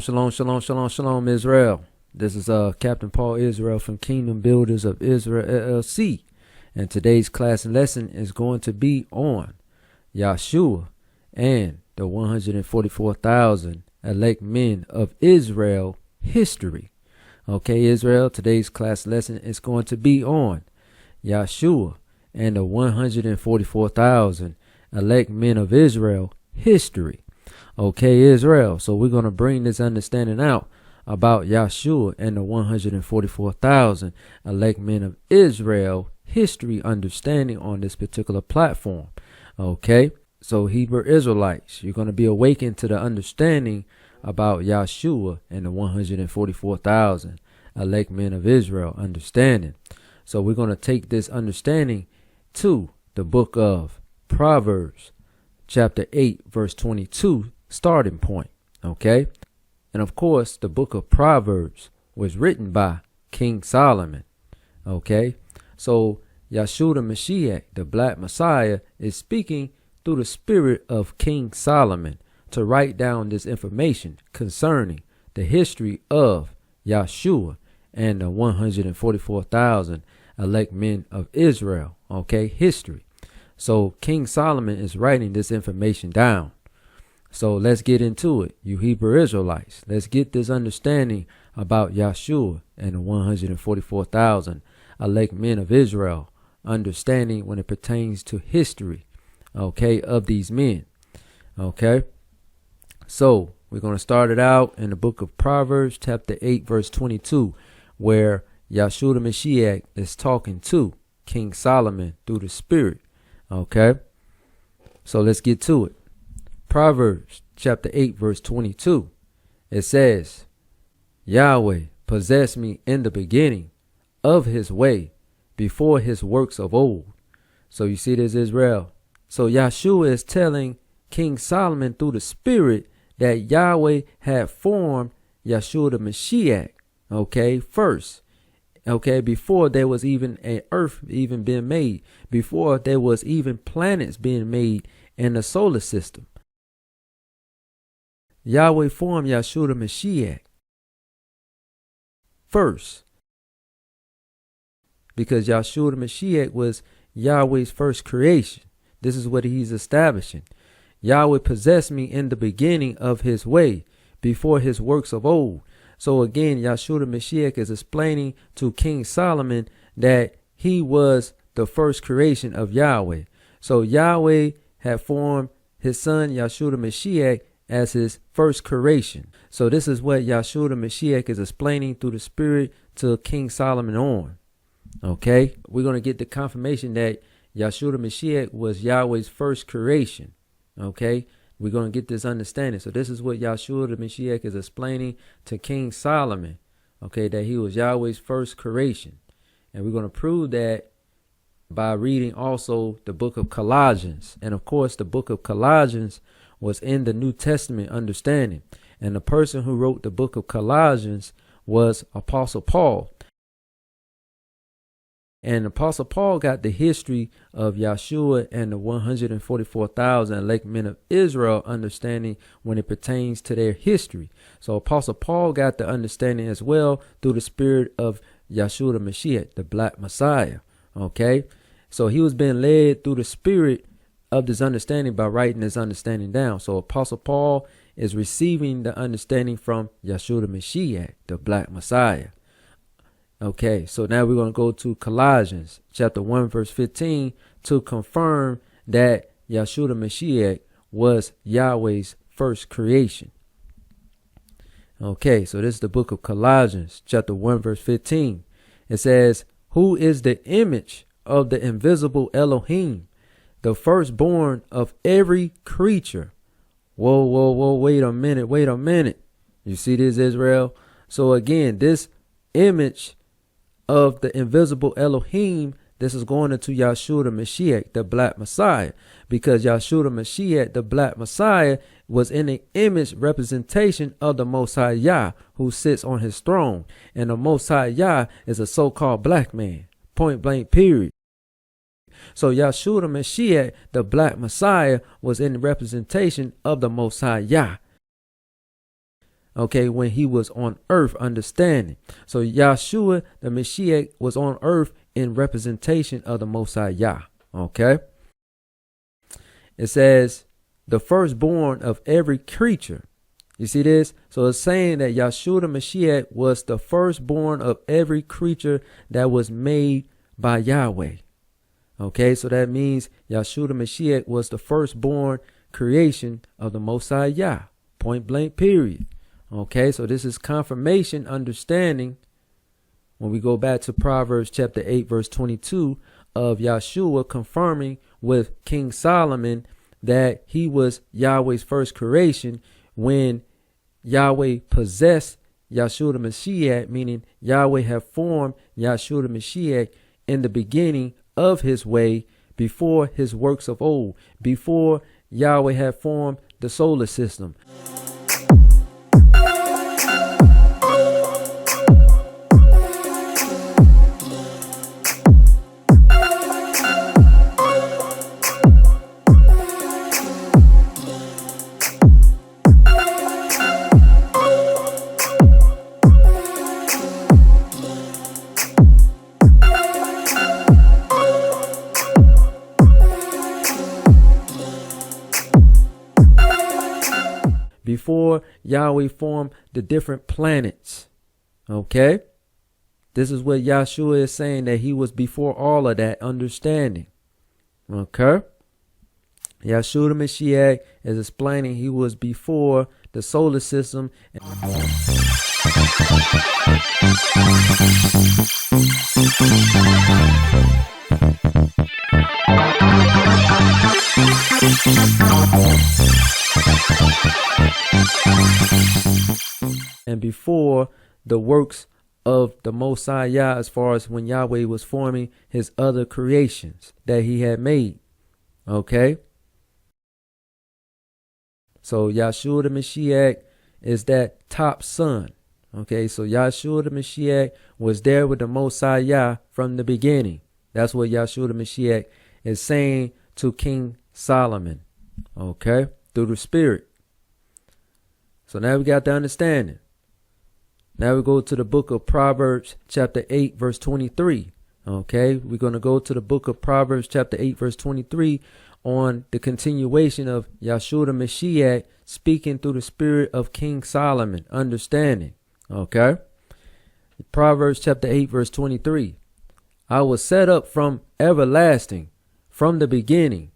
Shalom, Israel. This is Captain Paul Israel from Kingdom Builders of Israel LLC. And today's class and lesson is going to be on Yahshua and the 144,000 elect men of Israel history. Okay, Israel, today's class lesson is going to be on Yahshua and the 144,000 elect men of Israel history. Okay, Israel. So we're going to bring this understanding out about Yahshua and the 144,000 elect men of Israel history understanding on this particular platform. Okay, so Hebrew Israelites, you're going to be awakened to the understanding about Yahshua and the 144,000 elect men of Israel understanding. So we're going to take this understanding to the book of Proverbs, chapter 8, verse 22, starting point. Okay, and of course the book of Proverbs was written by King Solomon. Okay, so Yahshua the Mashiach, the Black Messiah, is speaking through the spirit of King Solomon to write down this information concerning the history of Yahshua and the 144,000 elect men of Israel. Okay, history. So King Solomon is writing this information down. So let's get into it, you Hebrew Israelites. Let's get this understanding about Yahshua and the 144,000 elect men of Israel, understanding when it pertains to history, okay, of these men. Okay, so we're going to start it out in the book of Proverbs, chapter 8, verse 22, where Yahshua the Mashiach is talking to King Solomon through the Spirit. Okay, so let's get to it. Proverbs chapter 8, verse 22. It says, Yahweh possessed me in the beginning of his way, before his works of old. So you see this, Israel. So Yahshua is telling King Solomon through the Spirit that Yahweh had formed Yahshua the Mashiach, okay, first. Okay, before there was even an earth even being made, before there was even planets being made in the solar system. Yahweh formed Yahshua the Mashiach first, because Yahshua the Mashiach was Yahweh's first creation. This is what he's establishing. Yahweh possessed me in the beginning of his way, before his works of old. So again, Yahshua the Mashiach is explaining to King Solomon that he was the first creation of Yahweh. So Yahweh had formed his son Yahshua the Mashiach as his first creation. So this is what Yahshua the Mashiach is explaining through the Spirit to King Solomon on. Okay, we're going to get the confirmation that Yahshua the Mashiach was Yahweh's first creation. Okay, we're going to get this understanding. So this is what Yahshua the Mashiach is explaining to King Solomon. Okay, that he was Yahweh's first creation. And we're going to prove that by reading also the book of Colossians. And of course, the book of Colossians was in the New Testament understanding. And the person who wrote the book of Colossians was Apostle Paul. And Apostle Paul got the history of Yahshua and the 144,000 elect men of Israel understanding when it pertains to their history. So Apostle Paul got the understanding as well through the spirit of Yahshua the Mashiach, the Black Messiah. Okay, so he was being led through the spirit of this understanding by writing this understanding down. So Apostle Paul is receiving the understanding from Yahshua the Mashiach, the Black Messiah. Okay, so now we're going to go to Colossians chapter 1, verse 15 to confirm that Yahshua the Mashiach was Yahweh's first creation. Okay, so this is the book of Colossians chapter 1, verse 15. It says, who is the image of the invisible Elohim, the firstborn of every creature. Whoa, wait a minute. You see this, Israel? So again, this image of the invisible Elohim, this is going into Yahshua the Mashiach, the Black Messiah, because Yahshua the Mashiach, the Black Messiah, was in the image representation of the Most High Yah, who sits on his throne. And the Most High Yah is a so-called black man, point blank, period. So Yahshua the Mashiach, the Black Messiah, was in the representation of the Most High Yah. okay, when he was on earth, understanding. So Yahshua, the Mashiach, was on earth in representation of the Most High Yah. Okay. It says the firstborn of every creature. You see this? So it's saying that Yahshua the Mashiach was the firstborn of every creature that was made by Yahweh. Okay, so that means Yahshua the Mashiach was the firstborn creation of the Most High Yah. Point blank, period. Okay, so this is confirmation, understanding, when we go back to Proverbs chapter 8, verse 22, of Yahshua confirming with King Solomon that he was Yahweh's first creation when Yahweh possessed Yahshua the Mashiach, meaning Yahweh had formed Yahshua the Mashiach in the beginning of his way, before his works of old, before Yahweh had formed the solar system. Before Yahweh formed the different planets. Okay. This is what Yahshua is saying, that he was before all of that understanding. Okay. Yahshua the Mashiach is explaining he was before the solar system. And before the works of the Most High Yah, as far as when Yahweh was forming his other creations that he had made. Okay. So Yahshua the Mashiach is that top son. Okay. So Yahshua the Mashiach was there with the Most High Yah from the beginning. That's what Yahshua the Mashiach is saying to King Solomon. Okay. Through the Spirit. So now we got the understanding. Now we go to the book of Proverbs chapter 8 verse 23. Okay, we're going to go to the book of Proverbs chapter 8 verse 23 on the continuation of Yahshua the Mashiach speaking through the spirit of King Solomon, understanding. Okay, Proverbs chapter 8 verse 23. I was set up from everlasting, from the beginning,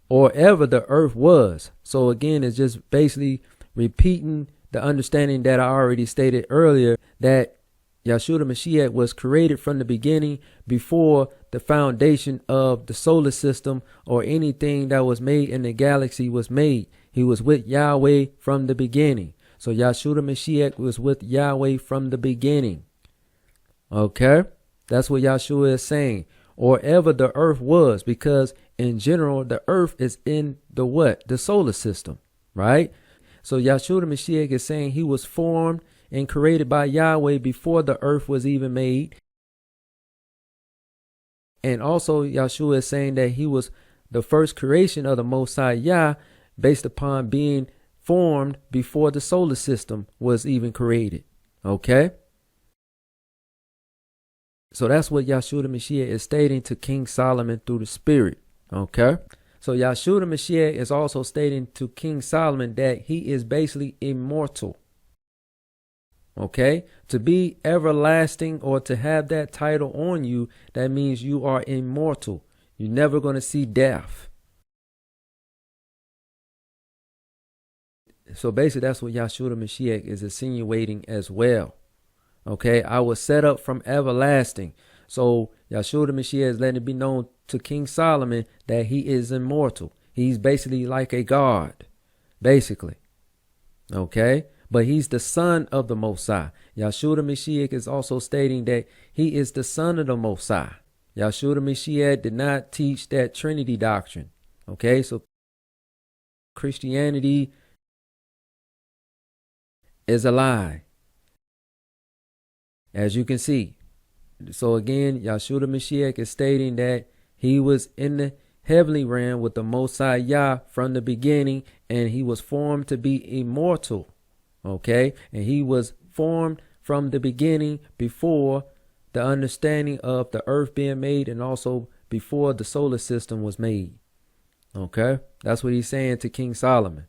or ever the earth was. So again, it's just basically repeating the understanding that I already stated earlier, that Yahshua the Mashiach was created from the beginning, before the foundation of the solar system or anything that was made in the galaxy was made. He was with Yahweh from the beginning. So Yahshua the Mashiach was with Yahweh from the beginning. Okay, that's what Yahshua is saying. Or ever the earth was, because in general the earth is in the what? The solar system, right? So Yahshua the Mashiach is saying he was formed and created by Yahweh before the earth was even made. And also Yahshua is saying that he was the first creation of the Most High Yah, based upon being formed before the solar system was even created. Okay. So that's what Yahshua the Mashiach is stating to King Solomon through the Spirit. Okay. So Yahshua the Mashiach is also stating to King Solomon that he is basically immortal. Okay. To be everlasting, or to have that title on you, that means you are immortal. You're never going to see death. So basically that's what Yahshua the Mashiach is insinuating as well. Okay, I was set up from everlasting. So Yahshua the Mashiach is letting it be known to King Solomon that he is immortal. He's basically like a god, basically. Okay, but he's the son of the Most High. Yahshua the Mashiach is also stating that he is the son of the Most High. Yahshua the Mashiach did not teach that Trinity doctrine. Okay, so Christianity is a lie, as you can see. So again, Yahshua the Mashiach is stating that he was in the heavenly realm with the Most High Yah from the beginning, and he was formed to be immortal. Okay, and he was formed from the beginning, before the understanding of the earth being made, and also before the solar system was made. Okay, that's what he's saying to King Solomon.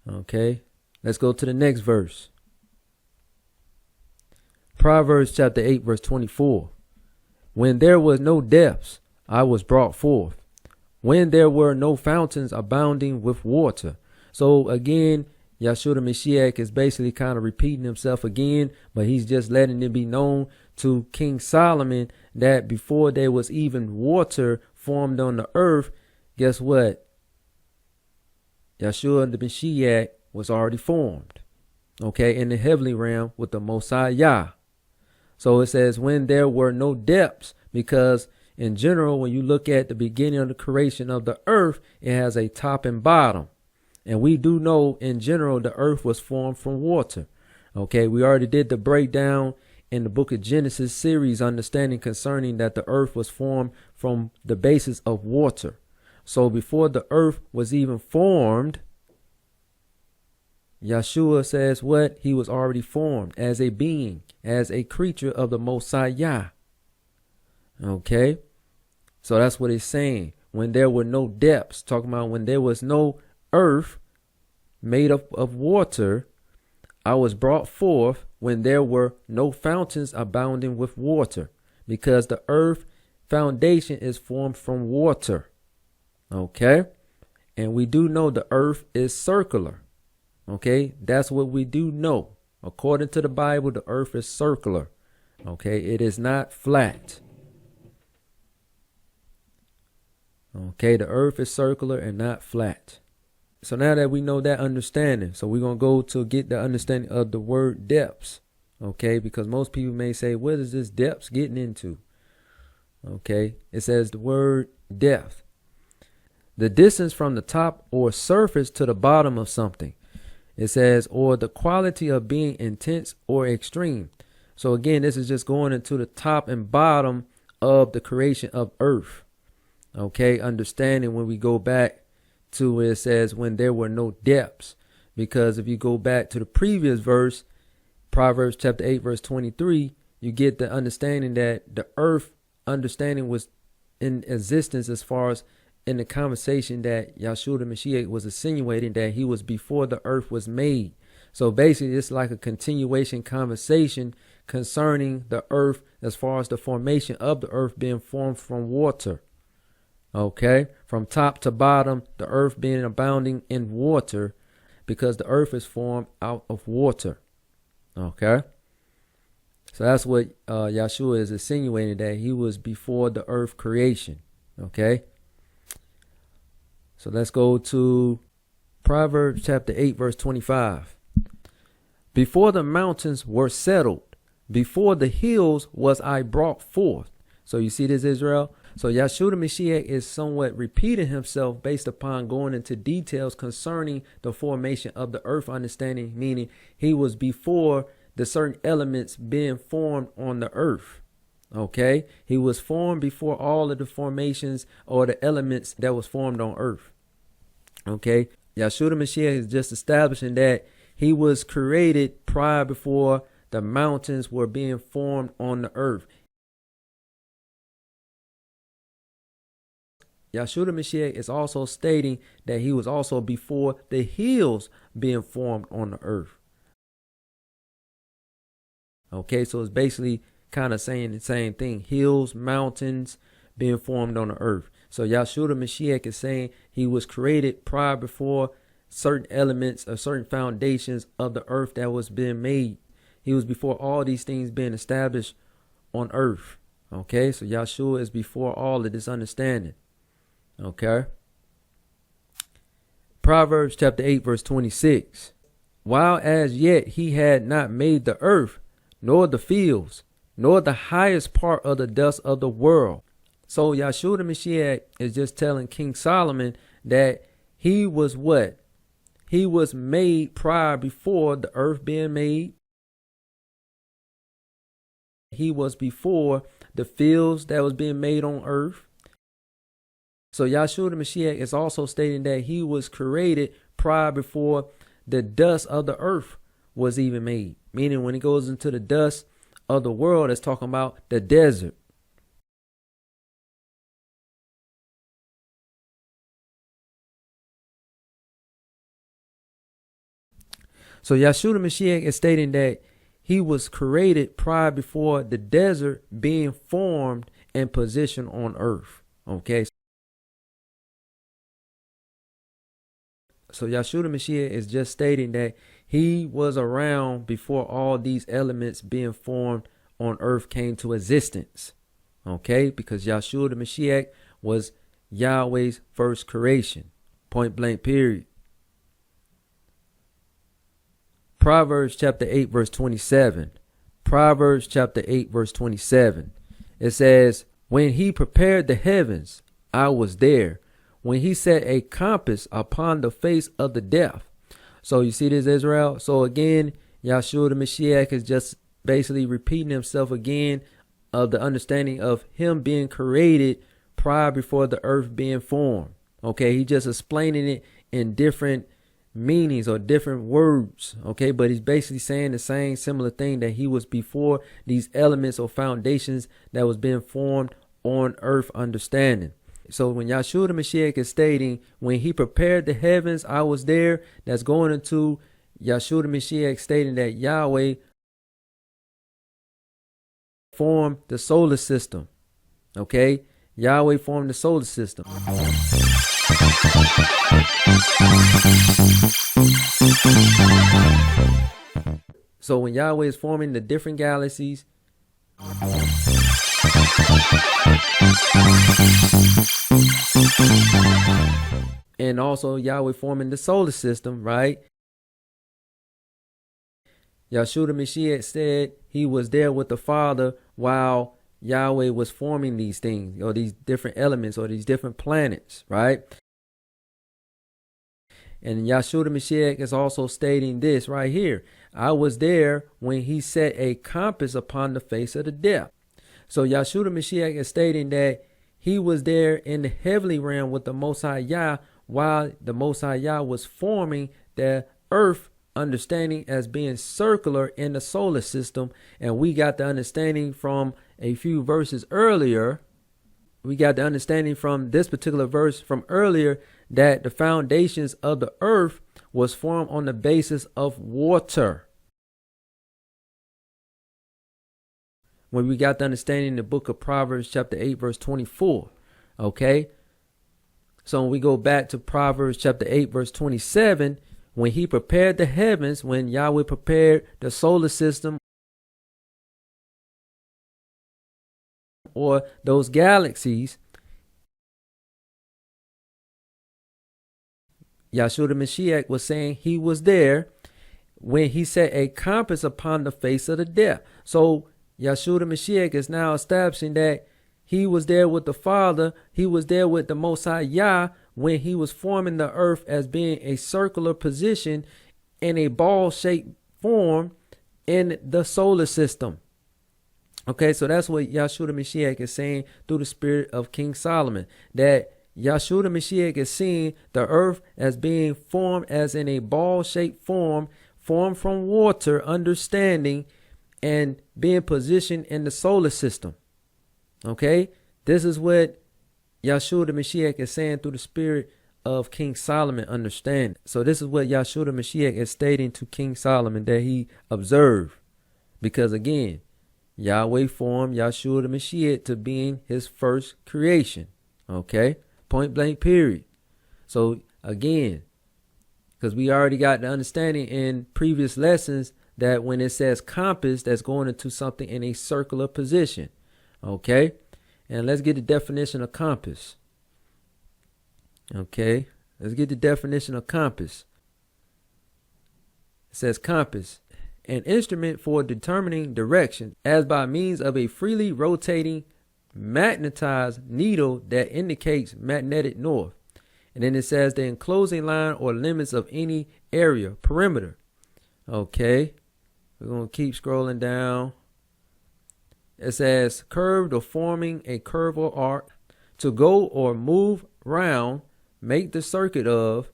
Okay, let's go to the next verse. Proverbs chapter 8 verse 24. When there was no depths, I was brought forth. When there were no fountains abounding with water. So again, Yahshua the Mashiach is basically kind of repeating himself again, but he's just letting it be known to King Solomon that before there was even water formed on the earth, guess what? Yahshua the Mashiach was already formed, okay, in the heavenly realm with the Most High Yah. So it says when there were no depths, because in general, when you look at the beginning of the creation of the earth, it has a top and bottom. And we do know in general the earth was formed from water. Okay, we already did the breakdown in the book of Genesis series, understanding concerning that the earth was formed from the basis of water. So before the earth was even formed, Yahshua says what? He was already formed as a being, as a creature of the Most High Yah. Okay, so that's what it's saying. When there were no depths, talking about when there was no earth made up of water, I was brought forth when there were no fountains abounding with water, because the earth foundation is formed from water. Okay, and we do know the earth is circular. Okay, that's what we do know. According to the Bible, the earth is circular. Okay, it is not flat. Okay, the earth is circular and not flat. So now that we know that understanding, so we're going to go to get the understanding of the word depths. Okay, because most people may say, what is this depths getting into? Okay, it says the word depth. The distance from the top or surface to the bottom of something. It says, or the quality of being intense or extreme. So again, this is just going into the top and bottom of the creation of earth. Okay, understanding when we go back to where it says when there were no depths, because if you go back to the previous verse, Proverbs chapter 8 verse 23, you get the understanding that the earth understanding was in existence as far as in the conversation that Yahshua the Mashiach was insinuating that he was before the earth was made. So basically it's like a continuation conversation concerning the earth as far as the formation of the earth being formed from water. Okay, from top to bottom, the earth being abounding in water, because the earth is formed out of water. Okay, so that's what Yahshua is insinuating, that he was before the earth creation. Okay, so let's go to Proverbs chapter 8 verse 25. Before the mountains were settled, before the hills was I brought forth. So you see this, Israel? So Yahshua the Mashiach is somewhat repeating himself based upon going into details concerning the formation of the earth understanding, meaning he was before the certain elements being formed on the earth. Okay, he was formed before all of the formations or the elements that was formed on earth. Okay, Yahshua the Mashiach is just establishing that he was created prior before the mountains were being formed on the earth. Yahshua the Mashiach is also stating that he was also before the hills being formed on the earth. Okay, so it's basically kind of saying the same thing. Hills, mountains being formed on the earth. So Yahshua the Mashiach is saying he was created prior before certain elements or certain foundations of the earth that was being made. He was before all these things being established on earth. Okay, so Yahshua is before all of this understanding. Okay. Proverbs chapter 8 verse 26. While as yet he had not made the earth, nor the fields, nor the highest part of the dust of the world. So Yahshua the Mashiach is just telling King Solomon that he was what? He was made prior before the earth being made. He was before the fields that was being made on earth. So Yahshua the Mashiach is also stating that he was created prior before the dust of the earth was even made. Meaning when it goes into the dust of the world, it's talking about the desert. So Yahshua Mashiach is stating that he was created prior before the desert being formed and positioned on earth. Okay. So Yahshua Mashiach is just stating that he was around before all these elements being formed on earth came to existence. Okay, because Yahshua Mashiach was Yahweh's first creation. Point blank, period. Proverbs chapter 8, verse 27. Proverbs chapter 8, verse 27. It says, when he prepared the heavens, I was there. When he set a compass upon the face of the depth. So you see this, Israel? So again, Yahshua the Mashiach is just basically repeating himself again of the understanding of him being created prior before the earth being formed. Okay, he just explaining it in different meanings or different words. Okay, but he's basically saying the same similar thing, that he was before these elements or foundations that was being formed on earth understanding. So when Yahshua the Mashiach is stating, when he prepared the heavens, I was there, that's going into Yahshua the Mashiach stating that Yahweh formed the solar system. Okay, Yahweh formed the solar system. So when Yahweh is forming the different galaxies, and also Yahweh forming the solar system, right? Yahshua the Mashiach said he was there with the Father while Yahweh was forming these things, or these different elements, or these different planets, right? And Yahshua the Mashiach is also stating this right here. I was there when he set a compass upon the face of the depth. So Yahshua the Mashiach is stating that he was there in the heavenly realm with the Most High Yah while the Most High Yah was forming the earth, understanding as being circular in the solar system. And we got the understanding from a few verses earlier. We got the understanding from this particular verse from earlier that the foundations of the earth was formed on the basis of water. When we got the understanding in the book of Proverbs chapter 8 verse 24. Okay. So when we go back to Proverbs chapter 8 verse 27, when he prepared the heavens, when Yahweh prepared the solar system or those galaxies, Yahshua the Mashiach was saying he was there when he set a compass upon the face of the depth. So Yahshua the Mashiach is now establishing that he was there with the Father. He was there with the Most High Yah when he was forming the earth as being a circular position in a ball-shaped form in the solar system. Okay, so that's what Yahshua the Mashiach is saying through the spirit of King Solomon, that Yahshua the Mashiach is seeing the earth as being formed as in a ball-shaped form, formed from water, understanding, and being positioned in the solar system. Okay, this is what Yahshua the Mashiach is saying through the spirit of King Solomon, understand. So this is what Yahshua the Mashiach is stating to King Solomon that he observed. Because again, Yahweh formed Yahshua the Mashiach to being his first creation. Okay, point blank, period. So again, because we already got the understanding in previous lessons that when it says compass, that's going into something in a circular position. Okay, and let's get the definition of compass. Okay, let's get the definition of compass. It says compass, an instrument for determining direction as by means of a freely rotating magnetized needle that indicates magnetic north. And then it says the enclosing line or limits of any area, perimeter. Okay, we're going to keep scrolling down. It says curved or forming a curve or arc, to go or move round, make the circuit of.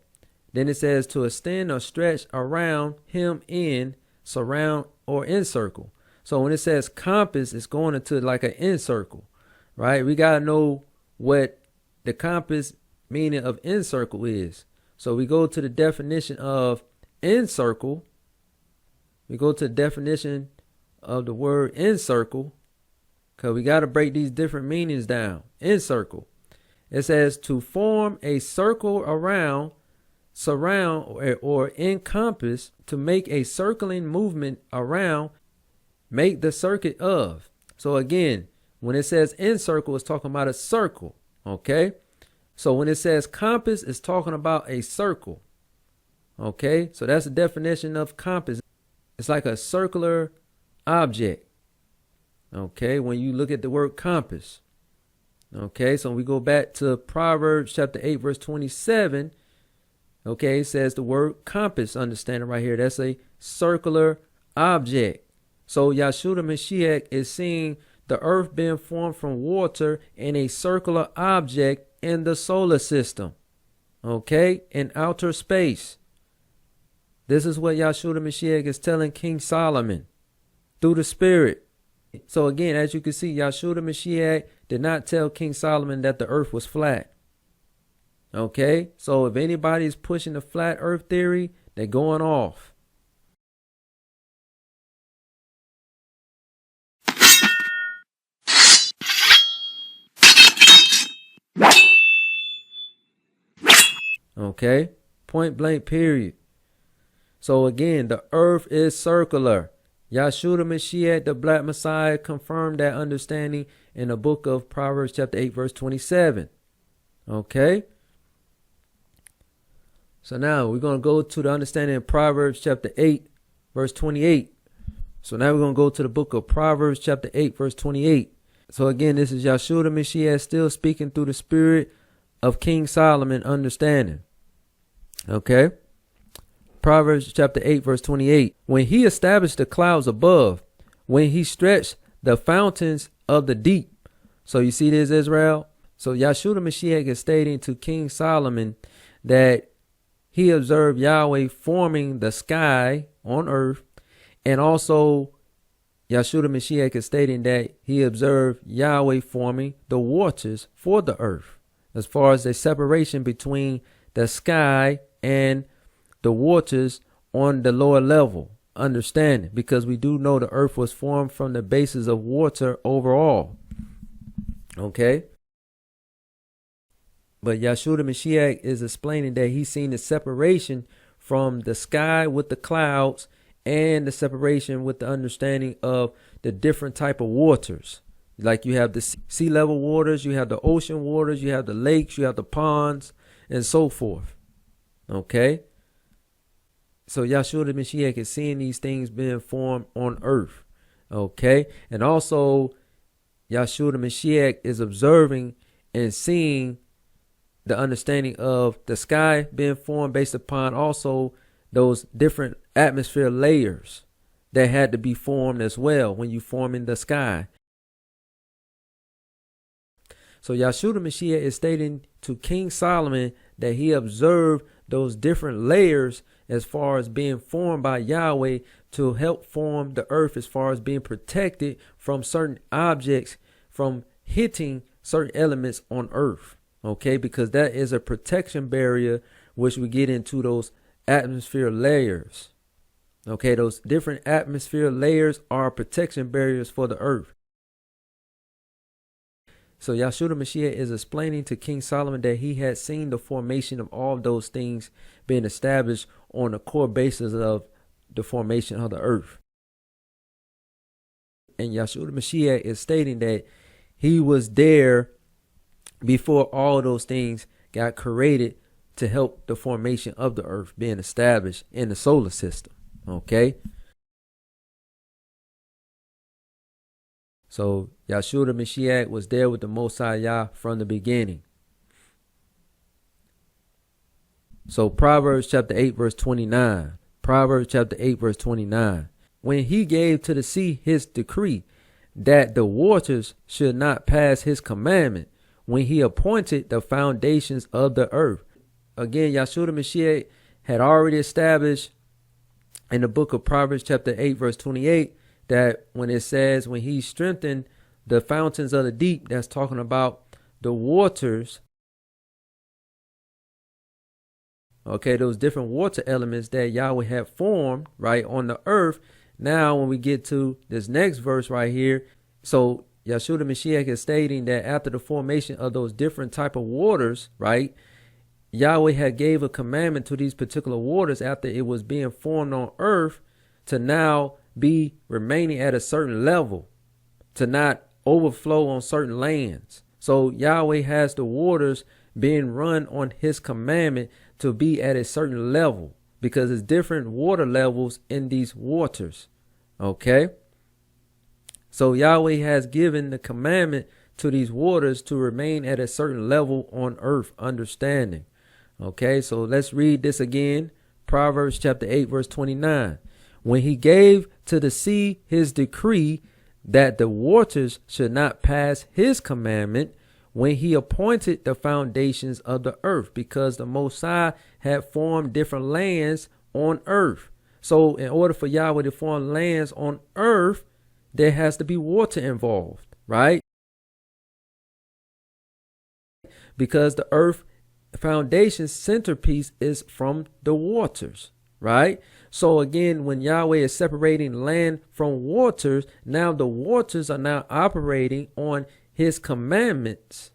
Then it says to extend or stretch around him in, surround, or encircle. So when it says compass, it's going into like an encircle, right? We got to know what the compass meaning of encircle is. So we go to the definition of encircle. We go to the definition of the word encircle, because we got to break these different meanings down. Encircle. It says to form a circle around, surround, or encompass, to make a circling movement around, make the circuit of. So again, when it says encircle, it's talking about a circle. Okay. So when it says compass, it's talking about a circle. Okay. So that's the definition of compass. It's like a circular object. Okay. When you look at the word compass. Okay. So we go back to Proverbs chapter 8, verse 27. Okay. It says the word compass, understanding right here. That's a circular object. So Yahshua Mashiach is seeing the earth being formed from water in a circular object in the solar system. Okay. In outer space. This is what Yahshua Mashiach is telling King Solomon through the Spirit. So again, as you can see, Yahshua Mashiach did not tell King Solomon that the earth was flat. Okay. So if anybody is pushing the flat earth theory, they're going off. Okay. Point blank period. So again, the earth is circular. Yahshua Mashiach, the Black Messiah, confirmed that understanding in the book of Proverbs chapter 8, verse 27. Okay. So now we're going to go to the understanding of Proverbs chapter 8, verse 28. So now we're going to go to the book of Proverbs chapter 8, verse 28. So again, this is Yahshua Mashiach still speaking through the spirit of King Solomon understanding. Okay. Proverbs chapter 8, verse 28. When he established the clouds above, when he stretched the fountains of the deep. So you see this, Israel? So Yahshua Mashiach is stating to King Solomon that he observed Yahweh forming the sky on earth. And also Yahshua Mashiach is stating that he observed Yahweh forming the waters for the earth, as far as the separation between the sky and the waters on the lower level. Understanding, because we do know the earth was formed from the basis of water overall. Okay. But Yahshua Mashiach is explaining that he's seen the separation from the sky with the clouds and the separation with the understanding of the different type of waters. Like you have the sea level waters, you have the ocean waters, you have the lakes, you have the ponds, and so forth. Okay. So Yahshua Mashiach is seeing these things being formed on earth. Okay. And also Yahshua Mashiach is observing and seeing the understanding of the sky being formed based upon also those different atmosphere layers that had to be formed as well when you form in the sky. So Yahshua Mashiach is stating to King Solomon that he observed those different layers as far as being formed by Yahweh to help form the earth, as far as being protected from certain objects from hitting certain elements on earth. Okay, because that is a protection barrier, which we get into those atmosphere layers. Okay, those different atmosphere layers are protection barriers for the earth. So Yahshua Mashiach is explaining to King Solomon that he had seen the formation of all of those things being established on the core basis of the formation of the earth. And Yahshua Mashiach is stating that he was there before all those things got created to help the formation of the earth being established in the solar system. Okay. So Yahshua Mashiach was there with the Most High Yah from the beginning. So Proverbs chapter 8, verse 29. Proverbs chapter 8, verse 29. When he gave to the sea his decree that the waters should not pass his commandment, when he appointed the foundations of the earth. Again, Yahshua Mashiach had already established in the book of Proverbs chapter 8 verse 28, that when it says when he strengthened the fountains of the deep, that's talking about the waters. Okay, those different water elements that Yahweh had formed, right, on the earth. Now, when we get to this next verse right here, so Yahshua the Mashiach is stating that after the formation of those different type of waters, right, Yahweh had gave a commandment to these particular waters after it was being formed on earth to now be remaining at a certain level, to not overflow on certain lands. So Yahweh has the waters being run on his commandment to be at a certain level, because there's different water levels in these waters. Okay. So Yahweh has given the commandment to these waters to remain at a certain level on earth, understanding. Okay, so let's read this again. Proverbs chapter 8 verse 29. When he gave to the sea his decree that the waters should not pass his commandment, when he appointed the foundations of the earth, because the Most High had formed different lands on earth. So in order for Yahweh to form lands on earth, there has to be water involved, right? Because the earth foundation centerpiece is from the waters, right? So again, when Yahweh is separating land from waters, now the waters are now operating on his commandments.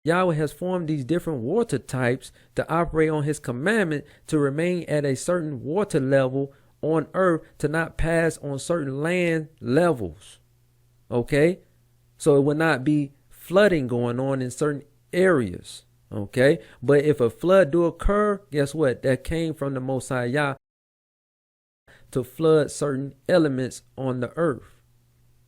Yahweh has formed these different water types to operate on his commandment to remain at a certain water level on earth, to not pass on certain land levels. Okay, so it will not be flooding going on in certain areas. Okay, but if a flood do occur, guess what? That came from the Most High Yah to flood certain elements on the earth.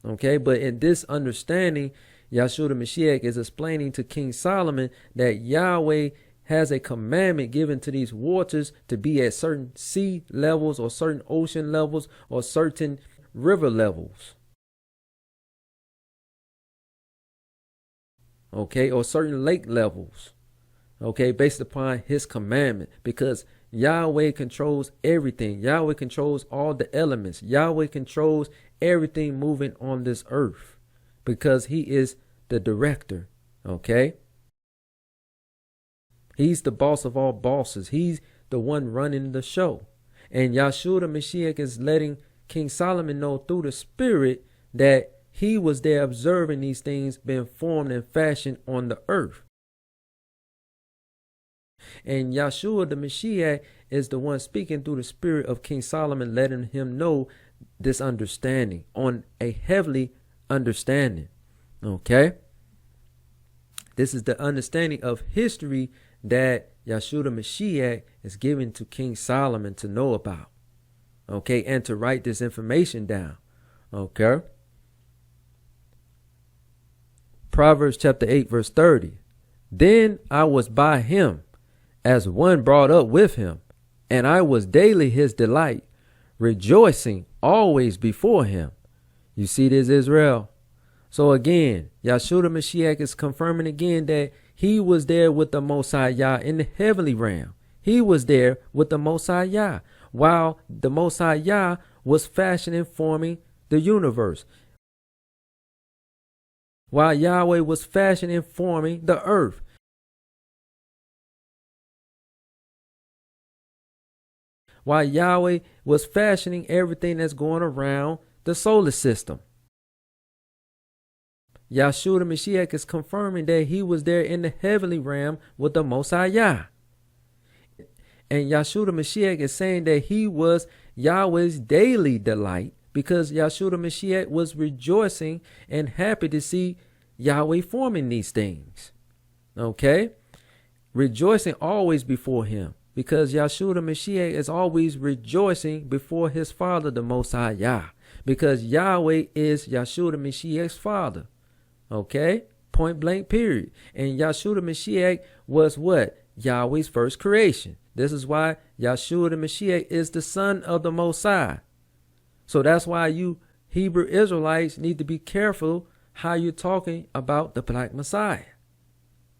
Okay, but in this understanding, Yahshua the Mashiach is explaining to King Solomon that Yahweh has a commandment given to these waters to be at certain sea levels or certain ocean levels or certain river levels. Okay, or certain lake levels. Okay, based upon his commandment, because Yahweh controls everything. Yahweh controls all the elements. Yahweh controls everything moving on this earth, because he is the director. Okay, he's the boss of all bosses. He's the one running the show. And Yahshua the Mashiach is letting King Solomon know through the Spirit that he was there observing these things being formed and fashioned on the earth. And Yahshua the Mashiach is the one speaking through the Spirit of King Solomon, letting him know this understanding on a heavenly understanding. Okay, this is the understanding of history that Yahshua the Mashiach is giving to King Solomon to know about. Okay, and to write this information down. Okay, Proverbs chapter 8 verse 30. Then I was by him as one brought up with him, and I was daily his delight, rejoicing always before him. You see this, Israel? So again, Yahshua the Mashiach is confirming again that he was there with the Most High Yah in the heavenly realm. He was there with the Most High Yah while the Most High Yah was fashioning, forming the universe. While Yahweh was fashioning, forming the earth. While Yahweh was fashioning everything that's going around the solar system. Yahshua the Mashiach is confirming that he was there in the heavenly realm with the Most High Yah. And Yahshua the Mashiach is saying that he was Yahweh's daily delight, because Yahshua the Mashiach was rejoicing and happy to see Yahweh forming these things. Okay? Rejoicing always before him, because Yahshua the Mashiach is always rejoicing before his Father, the Most High Yah, because Yahweh is Yahshua the Mashiach's Father. Okay, point blank, period. And Yahshua the Mashiach was what? Yahweh's first creation. This is why Yahshua the Mashiach is the Son of the Most High. So that's why you Hebrew Israelites need to be careful how you're talking about the Black Messiah.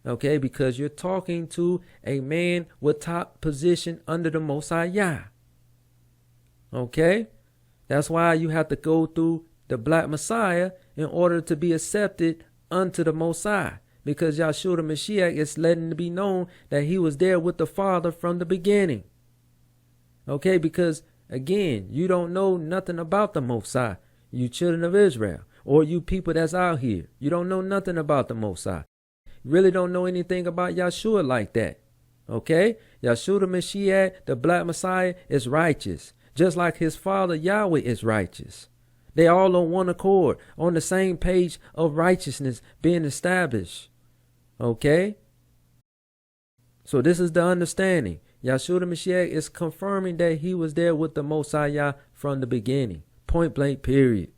Okay, because you're talking to a man with top position under the Most High Yah. Okay, that's why you have to go through the Black Messiah in order to be accepted unto the Most High. Because Yahshua the Mashiach is letting it be known that he was there with the Father from the beginning. Okay, because again, you don't know nothing about the Most High, you children of Israel, or you people that's out here. You don't know nothing about the Most High. You really don't know anything about Yahshua like that. Okay, Yahshua the Mashiach, the Black Messiah, is righteous, just like his father Yahweh is righteous. They all on one accord, on the same page of righteousness being established. Okay? So this is the understanding. Yahshua the Mashiach is confirming that he was there with the Most High Yah from the beginning. Point blank, period.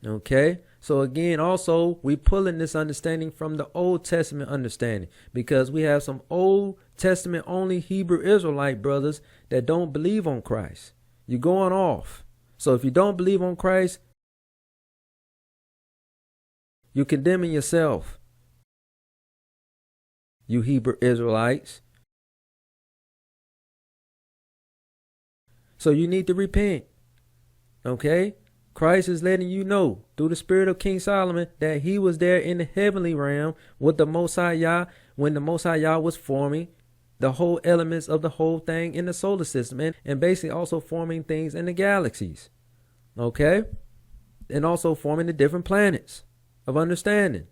Okay? So again, also, we pulling this understanding from the Old Testament understanding, because we have some Old Testament only Hebrew Israelite brothers that don't believe on Christ. You're going off. So if you don't believe on Christ, you're condemning yourself. You Hebrew Israelites. So you need to repent. Okay? Christ is letting you know through the spirit of King Solomon that he was there in the heavenly realm with the Most High Yah when the Most High Yah was forming the whole elements of the whole thing in the solar system, and basically also forming things in the galaxies. Okay? And also forming the different planets of understanding.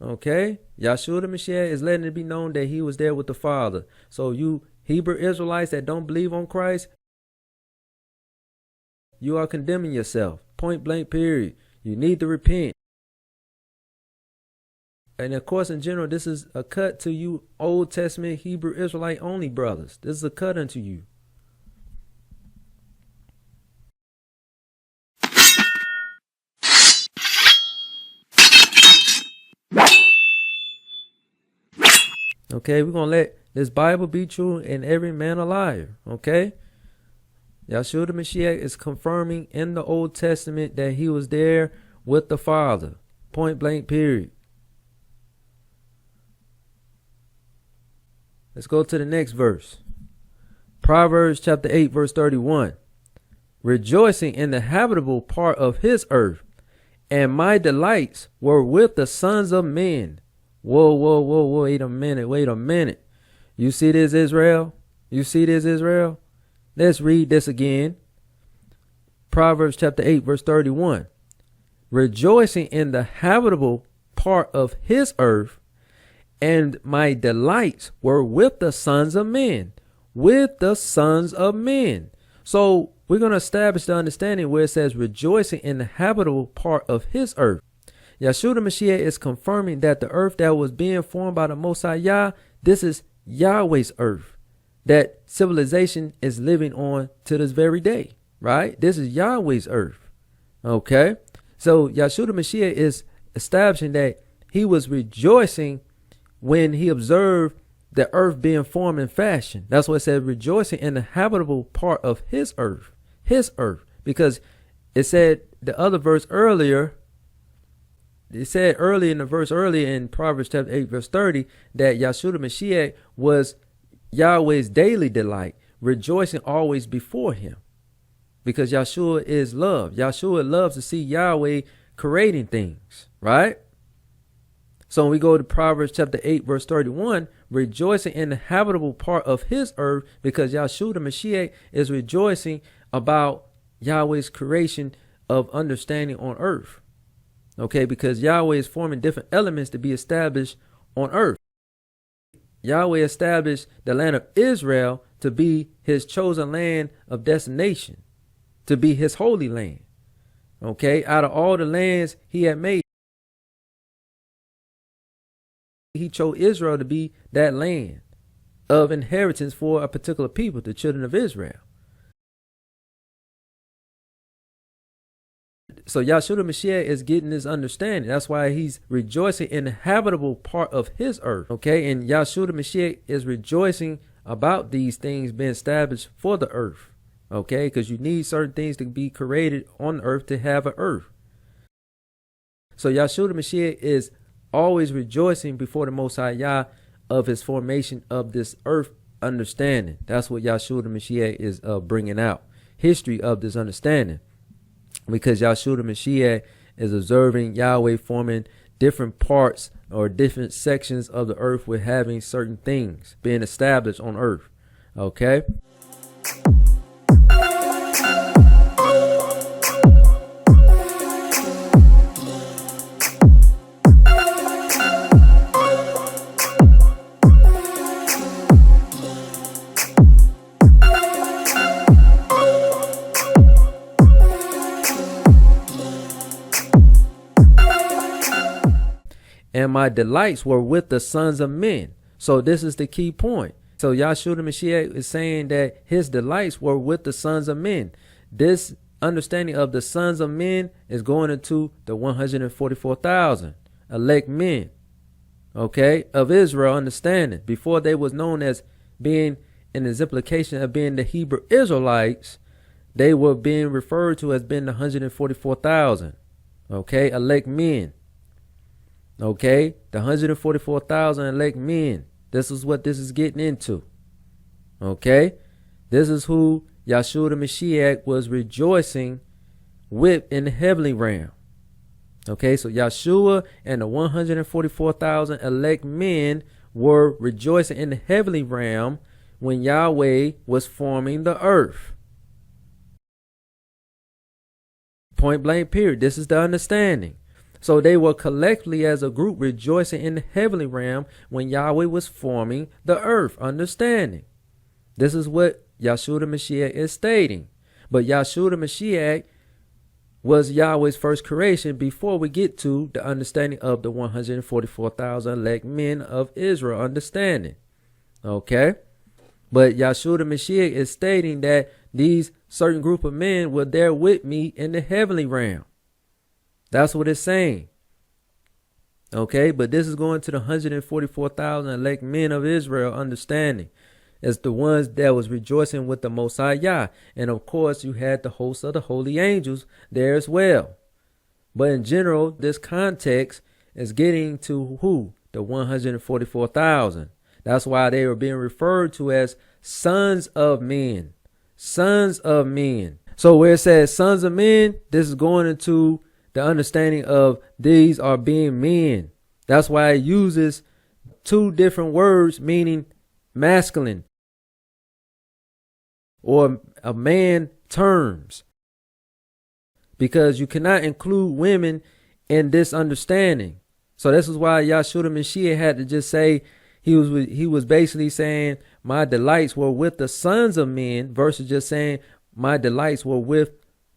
Okay? Yahshua the Mashiach is letting it be known that he was there with the Father. So you Hebrew Israelites that don't believe on Christ, you are condemning yourself. Point blank, period. You need to repent. And of course, in general, this is a cut to you Old Testament Hebrew Israelite only brothers. This is a cut unto you. Okay, we're going to let this Bible be true and every man a liar. Okay? Yahshua the Mashiach is confirming in the Old Testament that he was there with the Father. Point blank, period. Let's go to the next verse. Proverbs chapter 8, verse 31. Rejoicing in the habitable part of his earth, and my delights were with the sons of men. Whoa, whoa, whoa, whoa, wait a minute. You see this, Israel? You see this, Israel? Let's read this again. Proverbs chapter 8, verse 31. Rejoicing in the habitable part of his earth, and my delights were with the sons of men. With the sons of men. So we're going to establish the understanding where it says rejoicing in the habitable part of his earth. Yahshua the Mashiach is confirming that the earth that was being formed by the Most High Yah, this is Yahweh's earth that civilization is living on to this very day, right? This is Yahweh's earth. Okay? So Yahshua the Mashiach is establishing that he was rejoicing when he observed the earth being formed and fashioned. That's what it said, rejoicing in the habitable part of his earth, because it said the other verse earlier, it said earlier in the verse earlier in Proverbs chapter 8, verse 30, that Yahshua the Mashiach was Yahweh's daily delight, rejoicing always before him, because Yahshua is love. Yahshua loves to see Yahweh creating things, right? So when we go to Proverbs chapter 8, verse 31, rejoicing in the habitable part of his earth, because Yahshua the Mashiach is rejoicing about Yahweh's creation of understanding on earth. Okay, because Yahweh is forming different elements to be established on earth. Yahweh established the land of Israel to be his chosen land of destination, to be his holy land. Okay, out of all the lands he had made, he chose Israel to be that land of inheritance for a particular people, the children of Israel. So Yahshua the Mashiach is getting this understanding. That's why he's rejoicing in the habitable part of his earth. Okay, and Yahshua the Mashiach is rejoicing about these things being established for the earth. Okay, because you need certain things to be created on the earth to have an earth. So Yahshua the Mashiach is always rejoicing before the Most High Yah of his formation of this earth understanding. That's what Yahshua the Mashiach is bringing out. History of this understanding. Because Yahshua the Mashiach is observing Yahweh forming different parts or different sections of the earth with having certain things being established on earth. Okay? And my delights were with the sons of men. So this is the key point. So Yahshua the Mashiach is saying that his delights were with the sons of men. This understanding of the sons of men is going into the 144,000 elect men, okay, of Israel understanding. Before they was known as being in its implication of being the Hebrew Israelites, they were being referred to as being the 144,000, okay, elect men. Okay, the 144,000 elect men. This is what this is getting into. Okay, this is who Yahshua the Mashiach was rejoicing with in the heavenly realm. Okay, so Yahshua and the 144,000 elect men were rejoicing in the heavenly realm when Yahweh was forming the earth. Point blank period. This is the understanding. So they were collectively as a group rejoicing in the heavenly realm when Yahweh was forming the earth. Understanding. This is what Yahshua the Mashiach is stating. But Yahshua the Mashiach was Yahweh's first creation before we get to the understanding of the 144,000 elect men of Israel. Understanding. Okay. But Yahshua the Mashiach is stating that these certain group of men were there with me in the heavenly realm. That's what it's saying. Okay, but this is going to the 144,000 elect men of Israel understanding. It's the ones that was rejoicing with the Most High Yah. And of course, you had the host of the holy angels there as well. But in general, this context is getting to who? The 144,000. That's why they were being referred to as sons of men. Sons of men. So where it says sons of men, this is going into the understanding of these are being men. That's why it uses two different words meaning masculine or a man terms, because you cannot include women in this understanding. So this is why Yahshua the Mashiach had to just say he was basically saying my delights were with the sons of men versus just saying my delights were with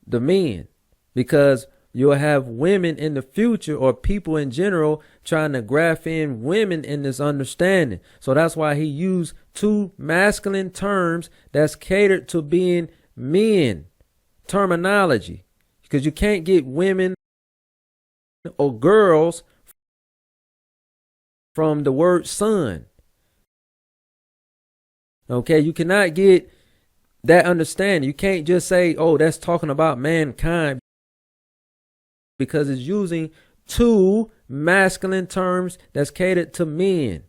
the men, because you'll have women in the future or people in general trying to graft in women in this understanding. So that's why he used two masculine terms that's catered to being men terminology, because you can't get women or girls from the word son. Okay, you cannot get that understanding. You can't just say, oh, that's talking about mankind, because it's using two masculine terms that's catered to men.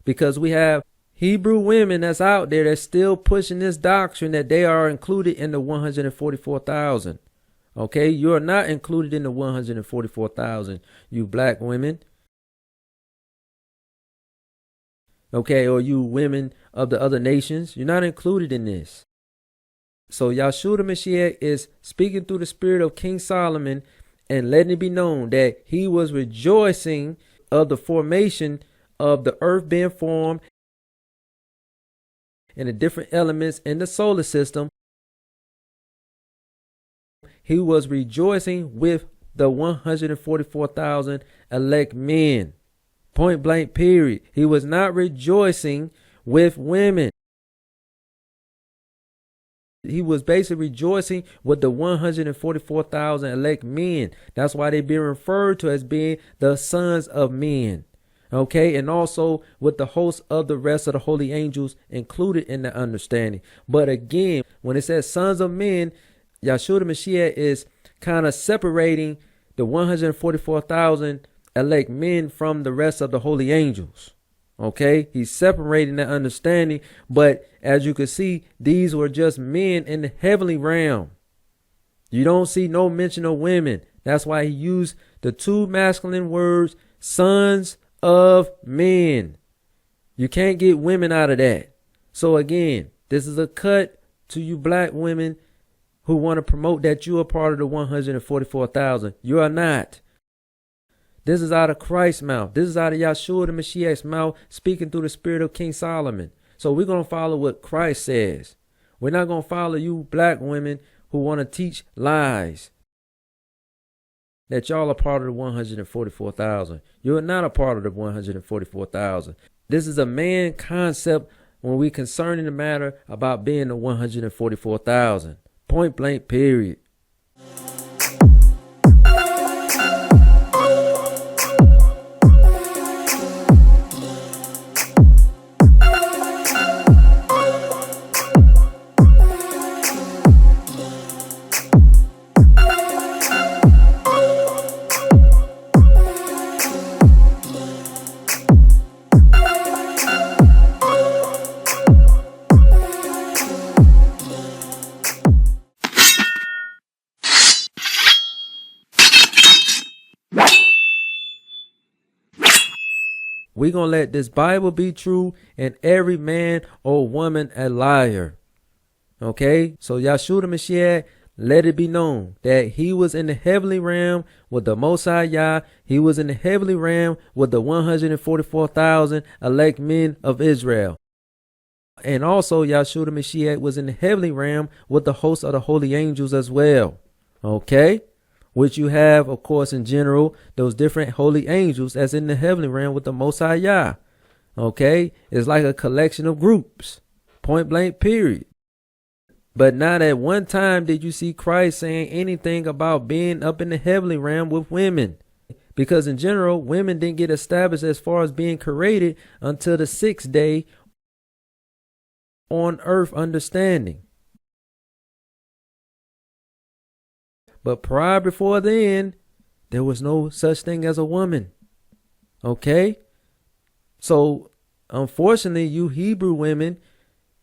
Because we have Hebrew women that's out there that's still pushing this doctrine that they are included in the 144,000. Okay, you're not included in the 144,000, you black women. Okay, or you women of the other nations, you're not included in this. So Yahshua the Mashiach is speaking through the spirit of King Solomon and letting it be known that he was rejoicing of the formation of the earth being formed and the different elements in the solar system. He was rejoicing with the 144,000 elect men. Point blank period. He was not rejoicing with women. He was basically rejoicing with the 144,000 elect men. That's why they're being referred to as being the sons of men. Okay, and also with the host of the rest of the holy angels included in the understanding. But again, when it says sons of men, Yahshua the Mashiach is kind of separating the 144,000 elect men from the rest of the holy angels. Okay, he's separating that understanding. But as you can see, these were just men in the heavenly realm. You don't see no mention of women. That's why he used the two masculine words, sons of men. You can't get women out of that. So again, this is a cut to you black women who want to promote that you are part of the 144,000. You are not. This is out of Christ's mouth. This is out of Yahshua the Mashiach's mouth, speaking through the spirit of King Solomon. So we're going to follow what Christ says. We're not going to follow you black women who want to teach lies that y'all are part of the 144,000. You're not a part of the 144,000. This is a man concept when we concerning the matter about being the 144,000. Point blank, period. We're going to let this Bible be true and every man or woman a liar. Okay? So Yahshua the Mashiach, let it be known that he was in the heavenly realm with the Most High Yah. He was in the heavenly realm with the 144,000 elect men of Israel. And also Yahshua the Mashiach was in the heavenly realm with the host of the holy angels as well. Okay? Which you have, of course, in general, those different holy angels as in the heavenly realm with the Most High Yah. Okay? It's like a collection of groups. Point blank, period. But not at one time did you see Christ saying anything about being up in the heavenly realm with women. Because in general, women didn't get established as far as being created until the 6th day on earth understanding. But prior before then, there was no such thing as a woman. Okay? So, unfortunately, you Hebrew women,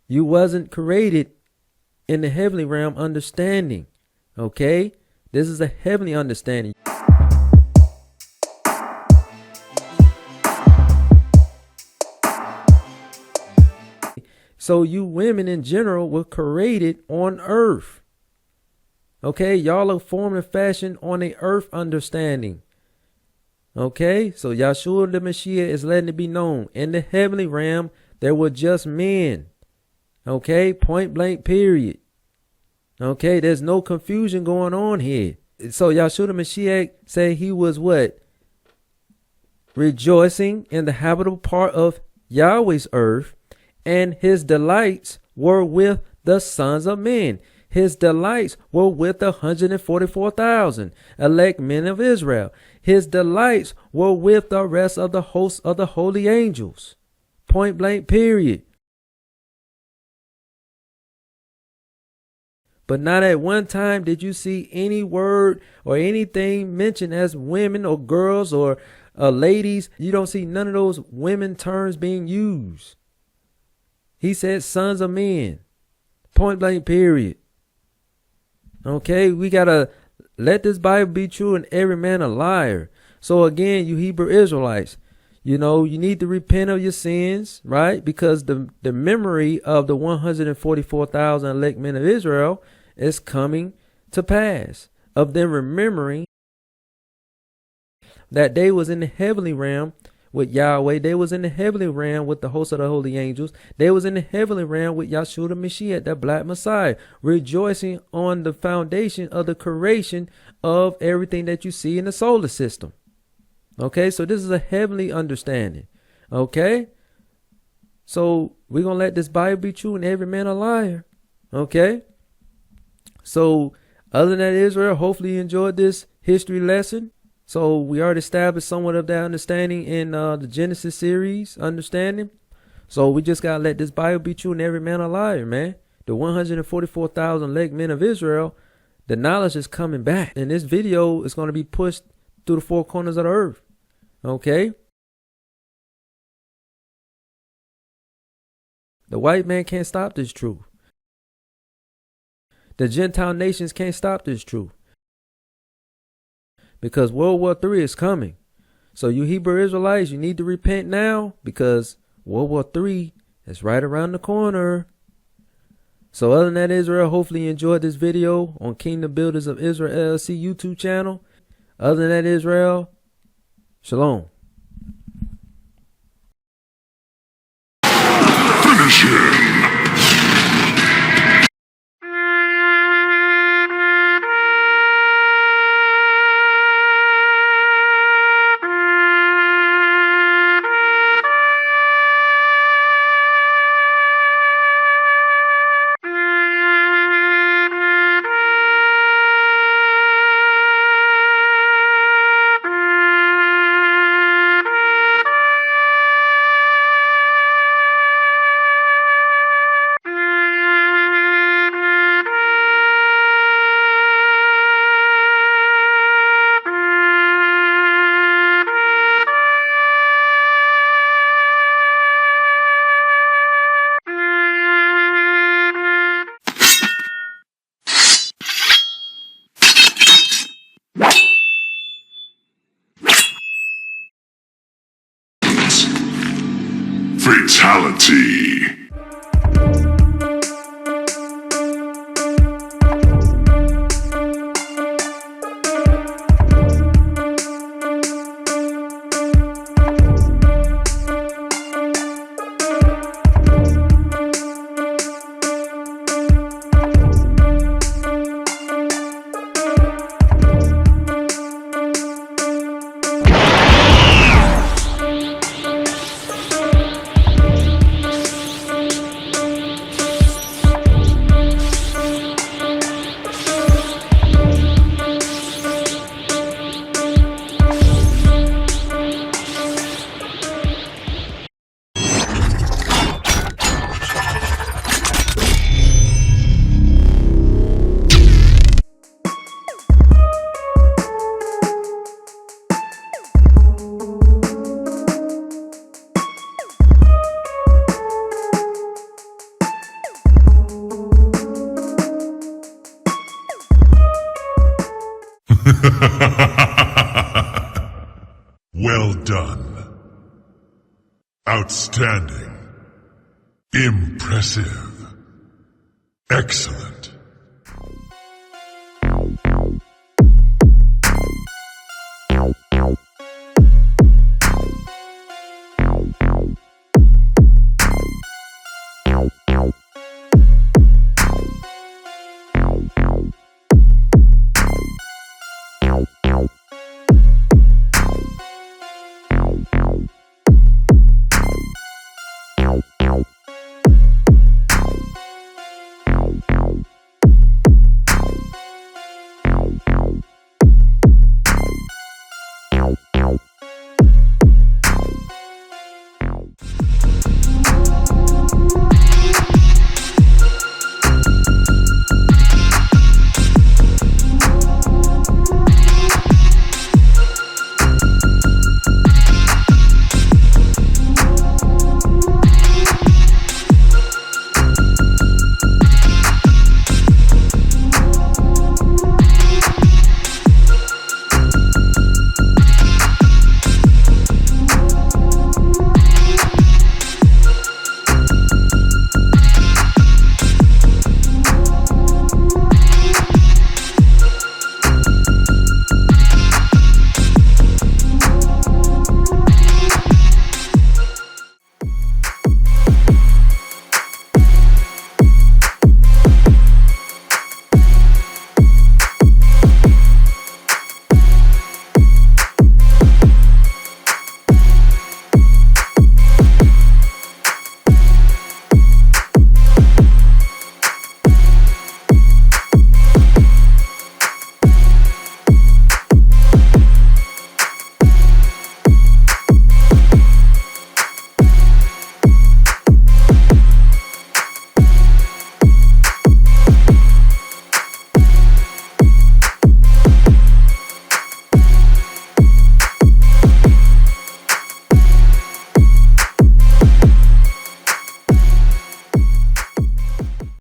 you wasn't created in the heavenly realm understanding. Okay? This is a heavenly understanding. So you women in general were created on earth. Okay, y'all are formed and fashioned on a earth understanding. Okay, so Yahshua the Mashiach is letting it be known. In the heavenly realm, there were just men. Okay, point blank, period. Okay, there's no confusion going on here. So Yahshua the Mashiach said he was what? Rejoicing in the habitable part of Yahweh's earth, and his delights were with the sons of men. His delights were with 144,000 elect men of Israel. His delights were with the rest of the hosts of the holy angels. Point blank, period. But not at one time did you see any word or anything mentioned as women or girls or ladies. You don't see none of those women terms being used. He said sons of men. Point blank, period. Okay, we got to let this Bible be true and every man a liar. So again, you Hebrew Israelites, you know, you need to repent of your sins, right? Because the memory of the 144,000 elect men of Israel is coming to pass, of them remembering that they was in the heavenly realm with Yahweh. They was in the heavenly realm with the host of the holy angels. They was in the heavenly realm with Yahshua the Mashiach, that black Messiah, rejoicing on the foundation of the creation of everything that you see in the solar system. Okay, so this is a heavenly understanding. Okay, so we're going to let this Bible be true and every man a liar. Okay, so other than that, Israel, hopefully you enjoyed this history lesson. So we already established somewhat of that understanding in the Genesis series understanding. So we just got to let this Bible be true and every man a liar, man. The 144,000 elect men of Israel, the knowledge is coming back. And this video is going to be pushed through the four corners of the earth. Okay? The white man can't stop this truth. The Gentile nations can't stop this truth. Because World War III is coming. So you Hebrew Israelites, you need to repent now, because World War III is right around the corner. So other than that, Israel, hopefully you enjoyed this video on Kingdom Builders of Israel LLC YouTube channel. Other than that, Israel, shalom. Finish him! Fatality. Well done. Outstanding. Impressive. Excellent.